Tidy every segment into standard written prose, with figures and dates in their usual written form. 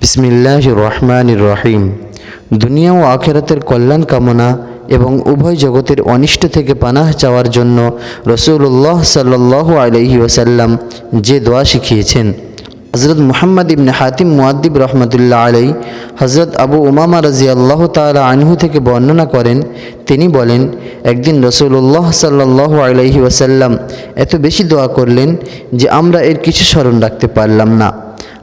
বিসমিল্লাহির রহমানির রহিম। দুনিয়া ও আখিরাতের কল্যাণ কামনা এবং উভয় জগতের অনিষ্ট থেকে পানাহ চাওয়ার জন্য রাসূলুল্লাহ সাল্লাল্লাহু আলাইহি ওয়াসাল্লাম যে দোয়া শিখিয়েছেন, হযরত মুহাম্মদ ইবনে হাতিম মুআদ্দিব রহমাতুল্লাহ আলাইহি হযরত আবু উমামা রাদিয়াল্লাহু তাআলা আনহু থেকে বর্ণনা করেন, তিনি বলেন, একদিন রাসূলুল্লাহ সাল্লাল্লাহু আলাইহি ওয়াসাল্লাম এত বেশি দোয়া করলেন যে আমরা এর কিছু স্মরণ রাখতে পারলাম না।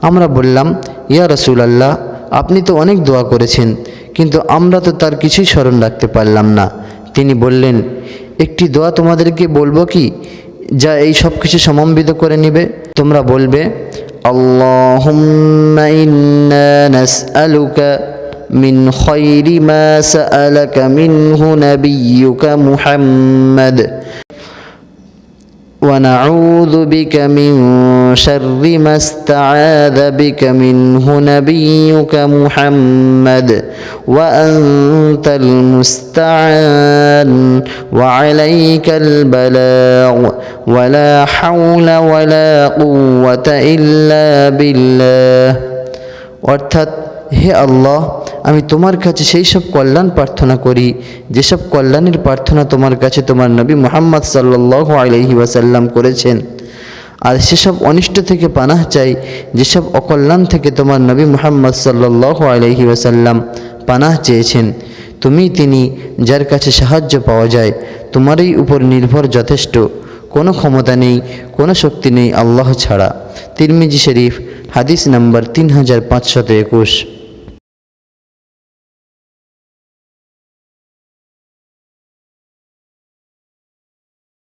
আমরা বললাম, ইয়া রাসূলুল্লাহ, আপনি তো অনেক দোয়া করেছেন, কিন্তু আমরা তো তার কিছুই স্মরণ রাখতে পারলাম না। তিনি বললেন, একটি দোয়া তোমাদেরকে বলবো কি, যা এই সব কিছু সমন্বিত করে নিবে? তোমরা বলবে, আল্লাহুম্মা ইন্না নাসআলুকা মিন খায়রি মা সাআলাকা মিনহু নাবিয়্যুকা মুহাম্মদ ونعوذ بك من شر ما استعاذ بك منه نبيك محمد وأنت المستعان وعليك البلاغ ولا حول ولا قوة إلا بالله। অর্থাৎ, হে আল্লাহ, আমি তোমার কাছে সেই সব কল্যাণ প্রার্থনা করি যেসব কল্যাণের প্রার্থনা তোমার কাছে তোমার নবী মুহাম্মদ সাল্লাল্লাহু আলাইহি ওয়াসাল্লাম করেছেন, আর সেসব অনিষ্ট থেকে পানাহ চাই যেসব অকল্যাণ থেকে তোমার নবী মুহাম্মদ সাল্লাল্লাহু আলাইহি ওয়াসাল্লাম পানাহ চেয়েছেন। তিনি যার কাছে সাহায্য পাওয়া যায়, তোমারই উপর নির্ভর যথেষ্ট। কোনো ক্ষমতা নেই, কোনো শক্তি নেই আল্লাহ ছাড়া। তিরমিজি শরীফ, হাদিস নম্বর 3521।